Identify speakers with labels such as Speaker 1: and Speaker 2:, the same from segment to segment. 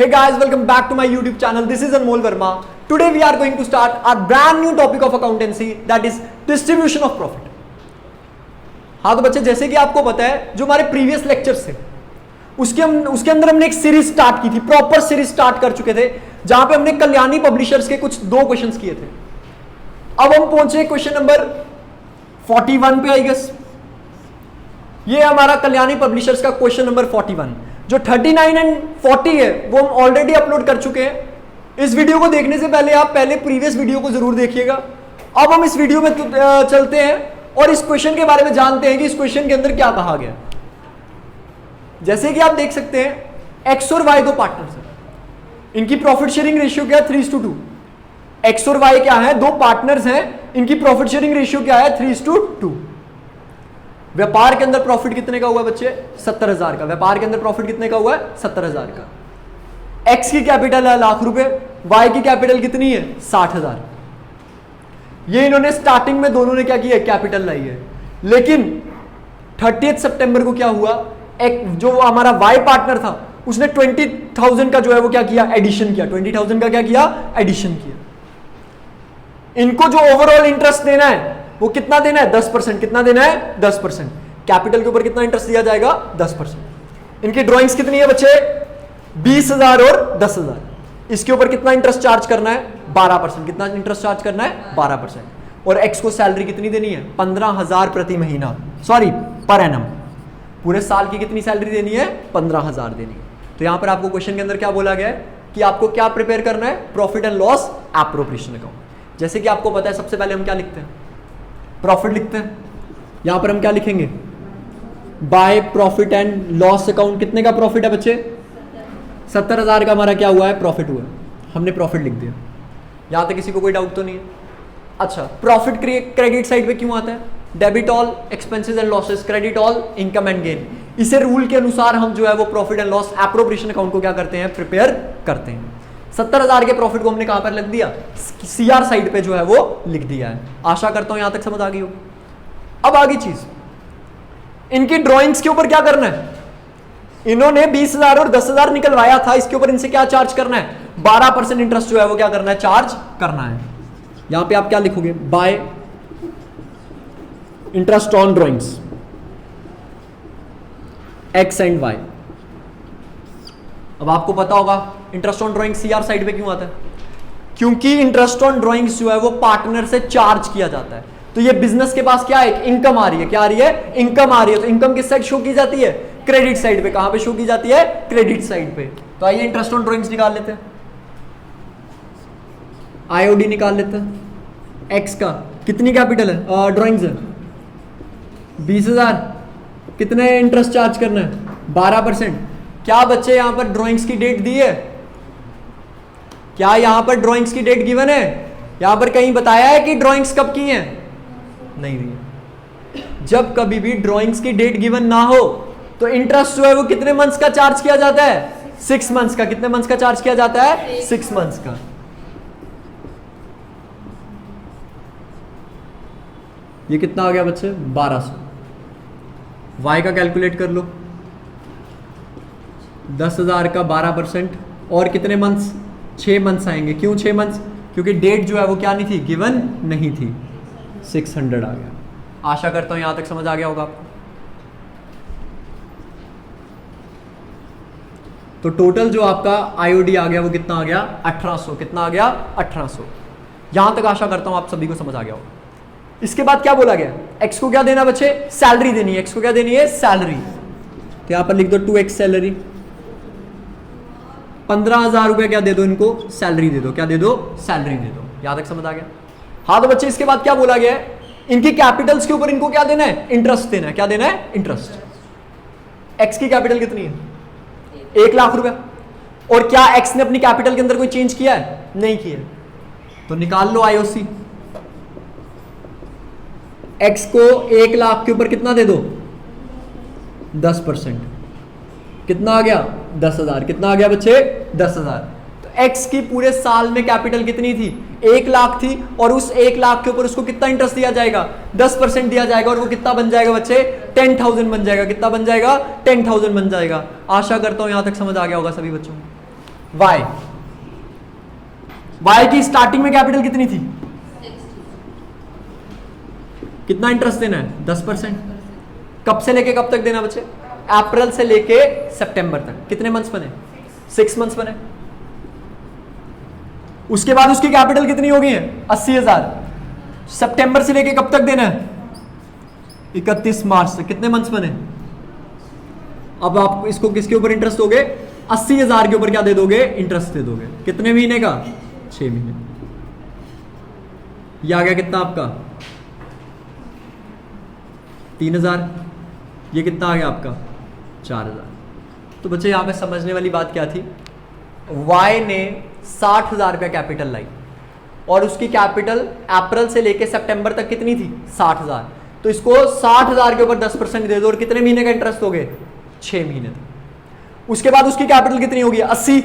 Speaker 1: Hey guys, welcome back to my YouTube channel. This is Anmol Verma. Today we are going to start our brand new topic of accountancy, that is distribution of profit. हाँ तो बच्चे, जैसे कि आपको पता है जो हमारे प्रीवियस लेक्चर्स थे उसके अंदर हमने एक सीरीज स्टार्ट की थी, प्रॉपर सीरीज स्टार्ट कर चुके थे, जहां पे हमने कल्याणी पब्लिशर्स के कुछ 2 क्वेश्चंस किए थे। अब हम पहुंचे क्वेश्चन नंबर 41 पे, आई गेस ये हमारा कल्याणी पब्लिशर्स का क्वेश्चन नंबर 41। जो 39 एंड 40 है वो हम ऑलरेडी अपलोड कर चुके हैं। इस वीडियो को देखने से पहले आप पहले प्रीवियस वीडियो को जरूर देखिएगा। अब हम इस वीडियो में चलते हैं और इस क्वेश्चन के बारे में जानते हैं कि इस क्वेश्चन के अंदर क्या कहा गया। जैसे कि आप देख सकते हैं एक्स और वाई 2 पार्टनर्स हैं, इनकी प्रॉफिट शेयरिंग रेशियो क्या है 3:2। एक्स और वाई क्या है, 2 पार्टनर्स हैं, इनकी प्रॉफिट शेयरिंग रेशियो क्या है 3:2। व्यापार के अंदर प्रॉफिट कितने का हुआ बच्चे, 70,000 का। व्यापार के अंदर प्रॉफिट कितने का हुआ है, 70,000 का। एक्स की कैपिटल है लाख रुपए, वाई की कैपिटल कितनी है 60,000। ये इन्होंने स्टार्टिंग में दोनों ने क्या किया, कैपिटल लाई है। लेकिन 30 सितंबर को क्या हुआ, एक जो हमारा वाई पार्टनर था उसने 20,000 का जो है वो क्या किया, एडिशन किया। 20,000 का क्या किया, एडिशन किया। इनको जो ओवरऑल इंटरेस्ट देना है वो कितना देना है, 10%। कितना देना है, 10%। कैपिटल के ऊपर कितना इंटरेस्ट दिया जाएगा, 10%। इनकी ड्राइंग्स कितनी है बच्चे, 20,000 और 10,000। इसके ऊपर कितना इंटरेस्ट चार्ज करना है, 12%। कितना इंटरेस्ट चार्ज करना है, 12%। और एक्स को सैलरी कितनी देनी है, 15,000 प्रति महीना, सॉरी पर एनम। पूरे साल की कितनी सैलरी देनी है, 15,000 देनी है। तो यहां पर आपको क्वेश्चन के अंदर क्या बोला गया है कि आपको क्या प्रिपेयर करना है, profit and loss appropriation account. जैसे कि आपको पता है सबसे पहले हम क्या लिखते हैं, प्रॉफिट लिखते हैं। यहां पर हम क्या लिखेंगे, bye profit and loss account. कितने का प्रॉफिट है बच्चे, 70,000 का हमारा क्या हुआ है, प्रॉफिट हुआ है। हमने प्रॉफिट लिख दिया। यहां तक किसी को कोई डाउट तो नहीं है। अच्छा, प्रॉफिट क्रेडिट साइड पे क्यों आता है, debit all expenses and losses, credit all income and gain. इसे रूल के अनुसार हम जो है वो profit and loss appropriation account को क्या करते हैं, प्रिपेयर करते हैं। 70,000 के प्रॉफिट को हमने कहां पर लिख दिया, सीआर साइड पे जो है वो लिख दिया है। आशा करता हूं यहां तक समझ आ गई होगी। अब आगे चीज, इनकी ड्राइंग्स के ऊपर क्या करना है, इन्होंने 20,000 और 10,000 निकलवाया था, इसके ऊपर इनसे क्या चार्ज करना है, 12% इंटरेस्ट जो है वो क्या करना है, चार्ज करना है। यहां पे आप क्या लिखोगे, by interest on drawings X and Y. अब आपको पता होगा interest on drawing CR side पे क्यों आता है, क्योंकि इंटरेस्ट ऑन ड्राइंग्स जो है वो पार्टनर से चार्ज किया जाता है। तो ये बिजनेस के पास क्या है, इनकम आ रही है। क्या आ रही है, इनकम आ रही है। तो इनकम किस साइड शो की जाती है, क्रेडिट साइड पे। कहां पे शो की जाती है, क्रेडिट साइड पे। तो आइए इंटरेस्ट ऑन ड्राइंग्स निकाल लेते हैं, आईओडी निकाल लेते हैं। एक्स का कितनी कैपिटल है, ड्राइंग्स है 20,000। कितने इंटरेस्ट चार्ज करना है, 12%। क्या बच्चे यहां पर ड्राइंग्स की डेट दी है, क्या यहां पर ड्राइंग्स की डेट गिवन है, यहां पर कहीं बताया है कि ड्राइंग्स कब की हैं, नहीं दी है। जब कभी भी ड्राइंग्स की डेट गिवन ना हो तो इंटरेस्ट जो है वो कितने मंथ्स का चार्ज किया जाता है, 6 मंथ्स का। कितने मंथ्स का चार्ज किया जाता है, 6 मंथ्स का। ये कितना आ गया बच्चे, 1200। वाई का कैलकुलेट कर लो, 10,000 का 12% और कितने मंथ्स, 6 मंथ्स आएंगे। क्यों 6 मंथ्स, क्योंकि डेट जो है वो क्या नहीं थी, गिवन नहीं थी। 600 आ गया। आशा करता हूं यहां तक समझ आ गया होगा आपको। तो टोटल जो आपका आईओडी आ गया वो कितना आ गया, 1800। कितना आ गया, 1800। यहां तक आशा करता हूं आप सभी को समझ आ गया होगा। इसके बाद क्या बोला गया, एक्स को क्या देना बच्चे, सैलरी देनी है। एक्स को क्या देनी है, सैलरी। तो यहां पर लिख दो 2x सैलरी। 15,000 रुपए क्या दे दो इनको, सैलरी दे दो। क्या दे दो, सैलरी दे दो। यहां तक समझ आ गया। हाँ तो बच्चे इसके बाद क्या बोला गया है, इनकी कैपिटल्स के ऊपर इनको क्या देना है, इंटरेस्ट देना है। क्या देना है, इंटरेस्ट। एक्स की कैपिटल कितनी है, 1 लाख रुपया। और क्या एक्स ने अपनी कैपिटल के अंदर कोई चेंज किया है, नहीं किया। तो निकाल लो आईओसी। एक्स को 1 लाख के ऊपर कितना दे दो, 10%। कितना आ गया, 10,000। कितना आ गया बच्चे, 10,000। तो एक्स की पूरे साल में कैपिटल कितनी थी, 1 लाख थी। और उस 1 लाख के ऊपर उसको कितना इंटरेस्ट दिया जाएगा, 10% दिया जाएगा। और वो कितना बन जाएगा बच्चे, 10,000 बन जाएगा। कितना बन जाएगा, 10,000 बन जाएगा। आशा करता हूं यहां तक समझ आ गया होगा सभी बच्चों को। वाई, वाई की स्टार्टिंग में कैपिटल कितनी थी? कितना इंटरेस्ट देना है? 10%। कब से लेके कब तक देना बच्चे? अप्रैल से लेके सितंबर तक। कितने मंथ्स बने? 6 मंथ्स बने। उसके बाद उसकी कैपिटल कितनी हो गई है? 80,000। सितंबर से लेके कब तक देना है? 31 मार्च तक। कितने मंथ्स बने? अब आप इसको किसके ऊपर इंटरेस्ट दोगे? 80,000 के ऊपर क्या दे दोगे? इंटरेस्ट दे दोगे। कितने महीने का? 6 महीने। ये आ गया कितना आपका? 3,000। ये कितना आ गया आपका? 4,000। तो बच्चे यहां पे समझने वाली बात क्या थी? वाई ने 60,000 रुपया कैपिटल लाई और उसकी कैपिटल अप्रैल से लेके सितंबर तक कितनी थी? 60,000। तो इसको 60,000 के ऊपर 10% दे दो और कितने महीने का इंटरेस्ट दोगे? 6 महीने तक। उसके बाद उसकी कैपिटल कितनी होगी? 80।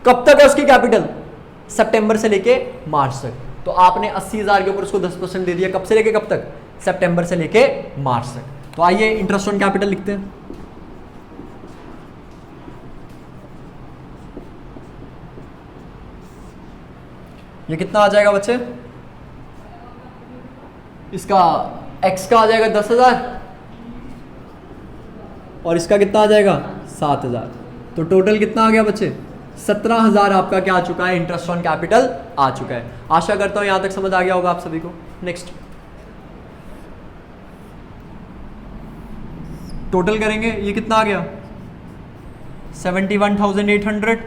Speaker 1: कब तक है उसकी कैपिटल? सितंबर से लेके मार्च तक। तो आपने 80,000 के ऊपर उसको 10% दे दिया। कब से लेके कब तक? सितंबर से लेके मार्च तक। तो आइए इंटरेस्ट ऑन कैपिटल लिखते हैं। ये कितना आ जाएगा बच्चे? इसका x का आ जाएगा 10,000 और इसका कितना आ जाएगा? 7,000। तो टोटल कितना आ गया बच्चे? 17,000 आपका क्या आ चुका है? इंटरेस्ट ऑन कैपिटल आ चुका है। आशा करता हूं यहां तक समझ आ गया होगा आप सभी को। नेक्स्ट टोटल करेंगे। ये कितना आ गया? 71,800।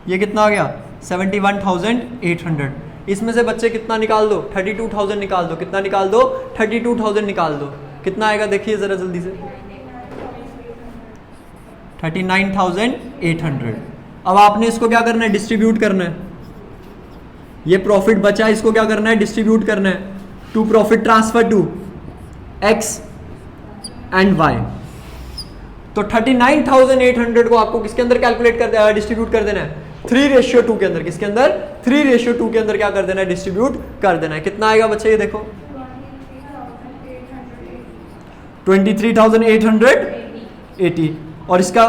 Speaker 1: ये कितना आ गया? 71,800। इसमें से बच्चे कितना निकाल दो? 32,000 निकाल दो। कितना निकाल दो? 32,000 निकाल दो। कितना आएगा देखिए जरा जल्दी से? 39,800। अब आपने इसको क्या करना है? डिस्ट्रीब्यूट करना है। ये प्रॉफिट बचा, इसको क्या करना है? डिस्ट्रीब्यूट करना है to profit transfer to X and Y. तो 39,800 को आपको किसके अंदर कैलकुलेट कर डिस्ट्रीब्यूट कर देना है? 3:2 के अंदर। किसके अंदर? 3:2 के अंदर क्या कर देना है? डिस्ट्रीब्यूट कर देना है। कितना आएगा बच्चे? ये देखो 23,880 और इसका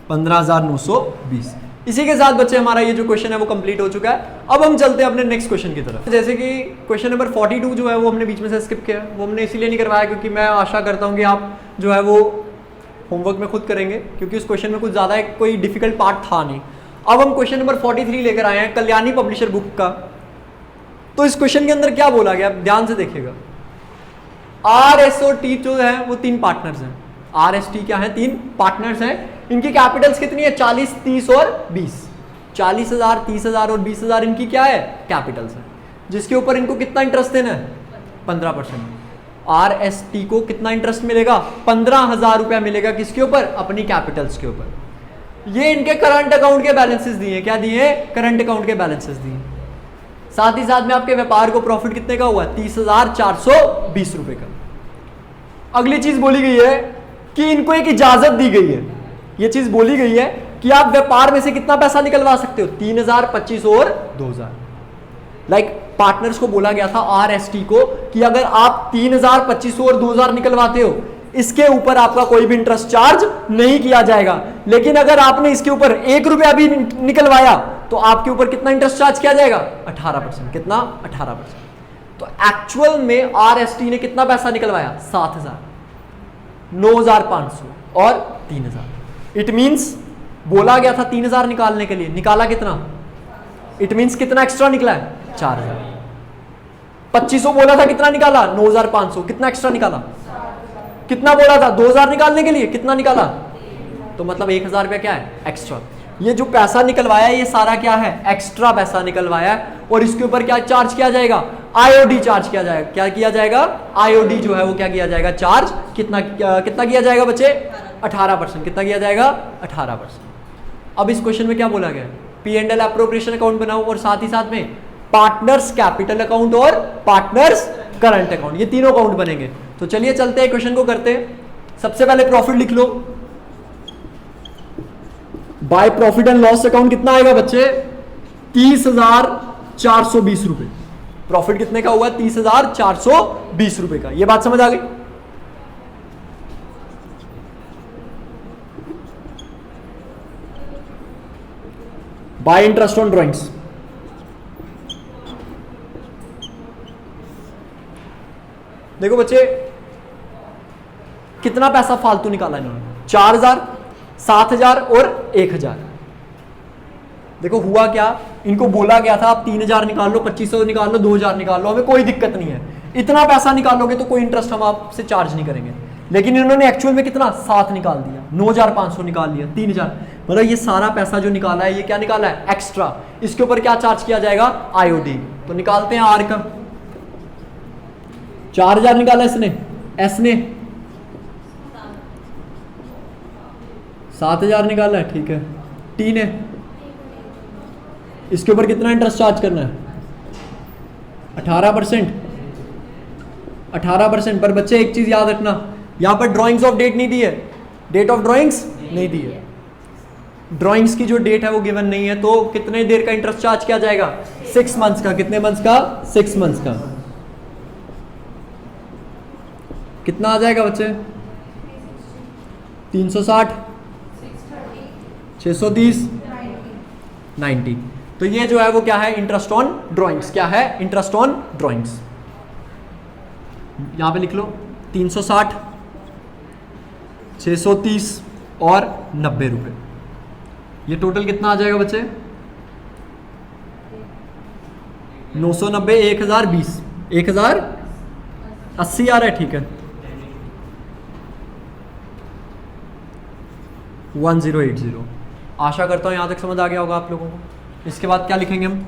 Speaker 1: 15,920। इसी के साथ बच्चे हमारा ये जो क्वेश्चन है वो कंप्लीट हो चुका है। अब हम चलते हैं अपने नेक्स्ट क्वेश्चन की तरफ। जैसे कि क्वेश्चन नंबर 42 जो है वो हमने बीच में से स्किप किया। वो हमने इसीलिए नहीं करवाया क्योंकि मैं आशा करता हूँ कि आप जो है वो होमवर्क में खुद करेंगे, क्योंकि उस क्वेश्चन में कुछ ज़्यादा कोई डिफिकल्ट पार्ट था नहीं। अब हम क्वेश्चन नंबर 43 लेकर आए हैं कल्याणी पब्लिशर बुक का। तो इस क्वेश्चन के अंदर क्या बोला गया? ध्यान से देखिएगा। आर एस और टी जो है वो 3 पार्टनर्स हैं। आर एस टी क्या है? 3 पार्टनर्स हैं। इनकी कैपिटल्स कितनी है? 40, 30 और 20। 40,000, 30,000 और 20,000 इनकी क्या है? कैपिटल्स है, जिसके ऊपर इनको कितना इंटरेस्ट देना है? 15%। आर एस टी को कितना इंटरेस्ट मिलेगा? 15,000 रुपया मिलेगा। किसके ऊपर? अपनी कैपिटल्स के ऊपर। ये इनके करंट अकाउंट के बैलेंसेस दिए। क्या दिए? करंट अकाउंट के बैलेंसेस दिए। साथ ही साथ में आपके व्यापार को प्रॉफिट कितने का हुआ? 30,420 रुपए का। अगली चीज बोली गई है कि इनको एक इजाजत दी गई है। ये चीज बोली गई है कि आप व्यापार में से कितना पैसा निकलवा सकते हो? 3,000, 25 और 2,000। लाइक पार्टनर्स को बोला गया था आर एस टी को कि अगर आप 3,000, 25 और 2,000 निकलवाते हो, इसके ऊपर आपका कोई भी इंटरेस्ट चार्ज नहीं किया जाएगा। लेकिन अगर आपने इसके ऊपर 1 रुपया भी निकलवाया तो आपके ऊपर कितना इंटरेस्ट चार्ज किया जाएगा? 18%। कितना? 18%। तो एक्चुअल में आर एस टी ने कितना पैसा निकलवाया? 7,000, 9,500 और 3,000। इट मींस बोला गया था 3,000 निकालने के लिए, निकाला कितना? इट मींस कितना एक्स्ट्रा निकला है? 4,000। 2500 बोला था, कितना निकाला? 9,500। कितना एक्स्ट्रा निकाला? कितना बोला था? 2,000 निकालने के लिए, कितना निकाला? तो मतलब 1,000 रुपया क्या है? एक्स्ट्रा। ये जो पैसा निकलवाया ये सारा क्या है? एक्स्ट्रा पैसा निकलवाया। और इसके ऊपर क्या चार्ज किया जाएगा? आईओडी चार्ज किया जाएगा। क्या किया जाएगा? आईओडी जो है वो क्या किया जाएगा? चार्ज। कितना किया जाएगा बच्चे? 18%। कितना किया जाएगा? 18%। अब इस क्वेश्चन में क्या बोला गया? P and L appropriation account बनाओ और साथ ही साथ में पार्टनर्स कैपिटल अकाउंट और पार्टनर्स करंट अकाउंट, ये तीनों अकाउंट बनेंगे। तो चलिए चलते हैं क्वेश्चन को करते हैं। सबसे पहले प्रॉफिट लिख लो। By profit and loss account कितना आएगा बच्चे? 30,420 रुपए। प्रॉफिट कितने का हुआ? 30,420 रुपए का। यह बात समझ आ गई? Bye interest on drawings. देखो बच्चे कितना पैसा फालतू निकाला इन्होंने, 4000, 7000 और 1000। देखो हुआ क्या, इनको बोला गया था आप 3000 निकाल लो, 2500 निकाल लो, 2000 निकाल लो, हमें कोई दिक्कत नहीं है, इतना पैसा निकालोगे तो कोई इंटरेस्ट हम आपसे चार्ज नहीं करेंगे। लेकिन इन्होंने एक्चुअल में कितना 7 निकाल दिया, 9500 निकाल लिया, 3000। मतलब ये सारा पैसा जो निकाला है ये क्या निकाला है, एक्स्ट्रा। इसके ऊपर क्या चार्ज किया जाएगा, आईओडी। तो निकालते हैं आर का। 4000 निकाला इसने, एस ने 7000 निकाला है, ठीक है। टी ने इसके ऊपर कितना इंटरेस्ट चार्ज करना है, 18%। 18%। पर बच्चे एक चीज याद रखना, यहां पर ड्राइंग्स ऑफ डेट नहीं दी है, डेट ऑफ ड्राइंग्स नहीं दी है, ड्राइंग्स की जो डेट है वो गिवन नहीं है। तो कितने देर का इंटरेस्ट चार्ज किया जाएगा, 6 मंथ्स का। कितने मंथ्स का, 6 मंथ्स का। कितना आ जाएगा बच्चे, 360, 630, 90। तो ये जो है वो क्या है, इंटरेस्ट ऑन ड्राइंग्स। क्या है, इंटरेस्ट ऑन ड्राइंग्स। यहां पे लिख लो 360, 630 और 90 रुपए। ये टोटल कितना आ जाएगा बच्चे, 990, 1020, 1080 आ रहा है, ठीक है। 1080। आशा करता हूं यहां तक समझ आ गया होगा आप लोगों को। इसके बाद क्या लिखेंगे हम,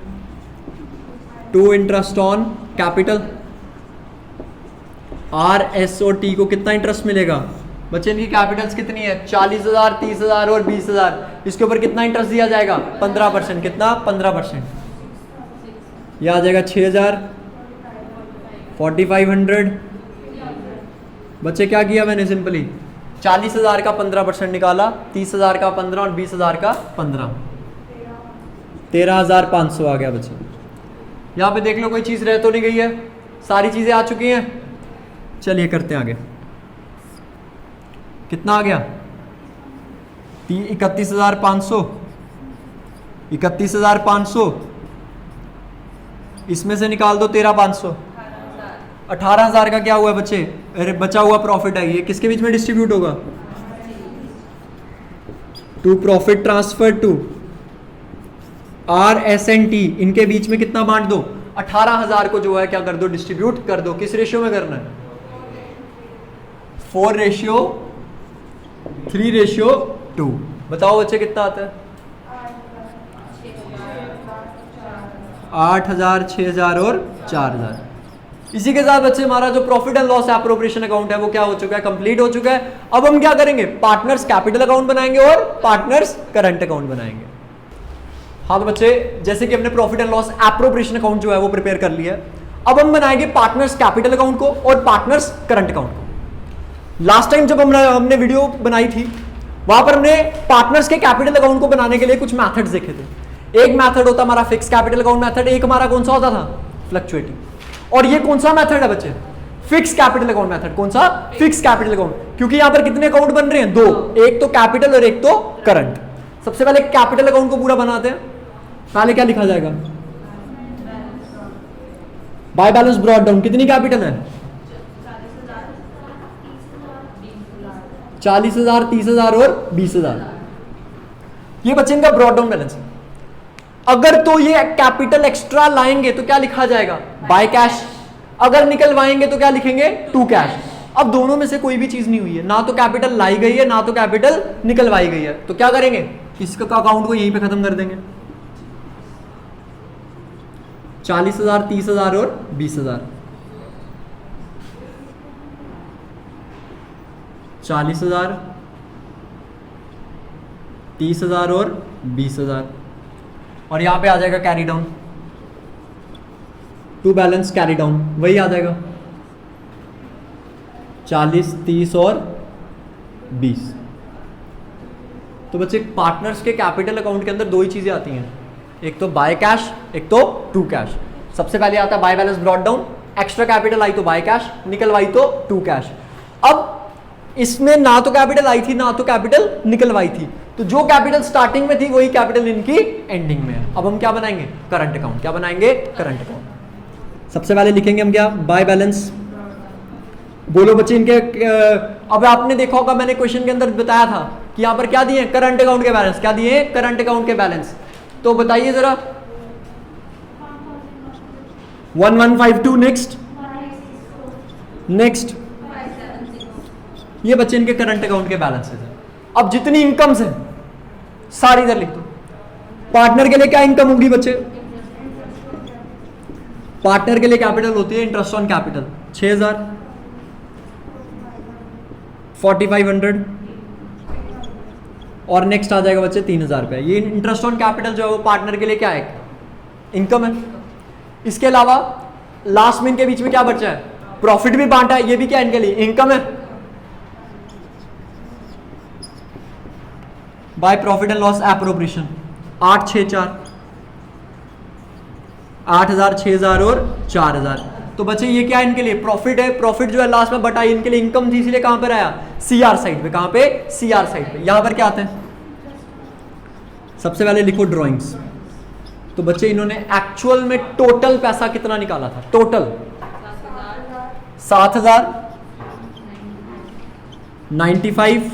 Speaker 1: to interest on capital. R, S और टी को कितना इंटरेस्ट मिलेगा बच्चे, इनकी कैपिटल्स कितनी है, 40,000, 30,000 और 20,000। इसके ऊपर कितना इंटरेस्ट दिया जाएगा, 15%। कितना, 15%। यह आ जाएगा 6,000, 4,500। बच्चे क्या किया मैंने, सिंपली 40,000 का 15% निकाला, 30,000 का 15 और 20,000 का 15, 13,500 आ गया बच्चे। यहां पे देख लो कोई चीज रह तो नहीं गई है, सारी चीजें आ चुकी हैं। चलिए करते हैं आगे। कितना आ गया, 31,500, 31,500। इसमें से निकाल दो 13,500। 18,000 का क्या हुआ है बच्चे, अरे बचा हुआ प्रॉफिट है, ये किसके बीच में डिस्ट्रीब्यूट होगा, to profit transfer to R, S and T. इनके बीच में कितना बांट दो, 18,000 को जो है क्या कर दो, डिस्ट्रीब्यूट कर दो। किस रेशियो में करना है, 4:3:2। बताओ बच्चे कितना आता है, 8,000, 6,000 और 4,000। इसी के साथ बच्चे हमारा जो profit and loss appropriation account है वो क्या हो चुका है, कंप्लीट हो चुका है। अब हम क्या करेंगे, पार्टनर्स कैपिटल अकाउंट बनाएंगे और पार्टनर्स करंट अकाउंट बनाएंगे। हाँ तो बच्चे जैसे कि हमने profit and loss appropriation account जो है वो प्रिपेयर कर लिया है, अब हम बनाएंगे पार्टनर्स कैपिटल अकाउंट को और पार्टनर्स करंट अकाउंट को। लास्ट टाइम जब हमने वीडियो बनाई थी वहां पर हमने पार्टनर्स के कैपिटल अकाउंट को बनाने के लिए कुछ मेथड्स देखे थे। एक मेथड होता हमारा फिक्स कैपिटल अकाउंट मेथड, एक हमारा कौन सा होता था, फ्लक्चुएटिंग। और ये कौन सा मेथड है बच्चे, फिक्स कैपिटल अकाउंट मेथड। कौन सा, फिक्स कैपिटल अकाउंट। क्योंकि यहां पर कितने अकाउंट बन रहे हैं, 2, एक तो कैपिटल और एक तो करंट। सबसे पहले कैपिटल अकाउंट को पूरा बनाते हैं। पहले क्या लिखा जाएगा, बाय बैलेंस ब्रॉट डाउन। कितनी कैपिटल है, 40,000, 30,000 और 20,000। ये बच्चे इनका ब्रॉट डाउन बैलेंस है। अगर तो ये कैपिटल एक्स्ट्रा लाएंगे तो क्या लिखा जाएगा, बाय कैश। अगर निकलवाएंगे तो क्या लिखेंगे, टू कैश। अब दोनों में से कोई भी चीज नहीं हुई है, ना तो कैपिटल लाई गई है ना तो कैपिटल निकलवाई गई है। तो क्या करेंगे, इसका अकाउंट को यहीं पे खत्म कर देंगे। 40,000, 30,000 और 20,000। 40,000, 30,000 और 20,000। और यहां पे आ जाएगा carry down, to balance carry down, वही आ जाएगा 40, 30 और 20। तो बच्चे पार्टनर्स के कैपिटल अकाउंट के अंदर दो ही चीजें आती हैं, एक तो बाय कैश, एक तो टू कैश। सबसे पहले आता है by balance brought down, extra capital I तो बाय कैश, निकलवाई तो टू कैश। अब इसमें ना तो कैपिटल आई थी ना तो कैपिटल निकलवाई थी, तो जो कैपिटल स्टार्टिंग में थी वही कैपिटल इनकी एंडिंग में है। अब हम क्या बनाएंगे, करंट अकाउंट। क्या बनाएंगे, करंट अकाउंट। सबसे पहले लिखेंगे हम क्या, बाय बैलेंस। बोलो बच्चे इनके, अब आपने देखा होगा मैंने क्वेश्चन के अंदर बताया था कि यहां पर क्या दिए, करंट अकाउंट के बैलेंस। क्या दिए, करंट अकाउंट के बैलेंस। तो बताइए जरा, 1152। नेक्स्ट नेक्स्ट, ये बच्चे इनके करंट अकाउंट के बैलेंसेस हैं। अब जितनी इनकम्स है सारी इधर लिख दो। पार्टनर के लिए क्या इनकम होगी बच्चे, पार्टनर के लिए कैपिटल होती है इंटरेस्ट ऑन कैपिटल 6000, 4500 और नेक्स्ट आ जाएगा बच्चे 3000 रुपये। ये इंटरेस्ट ऑन कैपिटल जो है वो पार्टनर के लिए क्या है, इनकम है। इसके अलावा लास्ट में इनके बीच में क्या बचा है, प्रॉफिट भी बांटा है, ये भी क्या इनके लिए इनकम है। Bye profit and loss appropriation 864, 8000, 6000 और 4000। तो बच्चे ये क्या है इनके लिए, प्रॉफिट है। प्रॉफिट जो है लास्ट में बटा इनके लिए इनकम थी, इसलिए कहां पर आया, सीआर साइड पे। कहां पे, सीआर साइड पे। यहां पर क्या आते हैं, सबसे पहले लिखो ड्राइंग्स। तो बच्चे इन्होंने एक्चुअल में टोटल पैसा कितना निकाला था, टोटल 7000, 95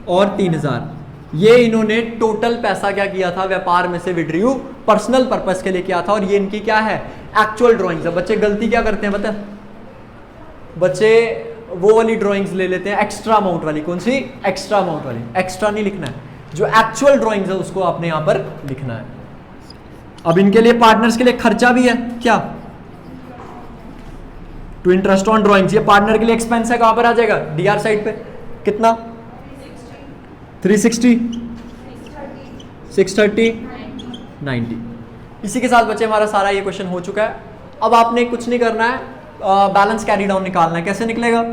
Speaker 1: और 3000। ये इन्होंने टोटल पैसा क्या किया था, व्यापार में से विड्रॉ पर्सनल पर्पस के लिए किया था। और ये इनकी क्या है, एक्चुअल ड्राइंग्स है। बच्चे गलती क्या करते हैं बता, बच्चे वो वाली ड्राइंग्स ले लेते हैं एक्स्ट्रा अमाउंट वाली। कौन सी, एक्स्ट्रा अमाउंट वाली। एक्स्ट्रा नहीं लिखना है, जो एक्चुअल ड्राइंग्स है उसको आपने यहां पर लिखना है। अब इनके लिए पार्टनर्स के लिए खर्चा भी है क्या, टू इंटरेस्ट ऑन ड्राइंग्स। ये पार्टनर के लिए एक्सपेंस है, कहां पर आ जाएगा, डीआर साइड पे। कितना, 360, 630, 90। इसी के साथ बच्चे हमारा सारा ये क्वेश्चन हो चुका है। अब आपने कुछ नहीं करना है, बैलेंस कैरी डाउन निकालना है। कैसे निकलेगा,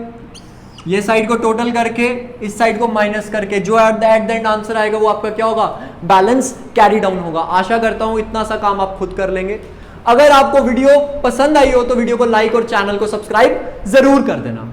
Speaker 1: ये साइड को टोटल करके इस साइड को माइनस करके जो एट द एंड आंसर आएगा वो आपका क्या होगा, बैलेंस कैरी डाउन होगा। आशा करता हूं इतना सा काम आप खुद कर लेंगे। अगर आपको वीडियो पसंद आई हो तो वीडियो को लाइक और चैनल को सब्सक्राइब जरूर कर देना।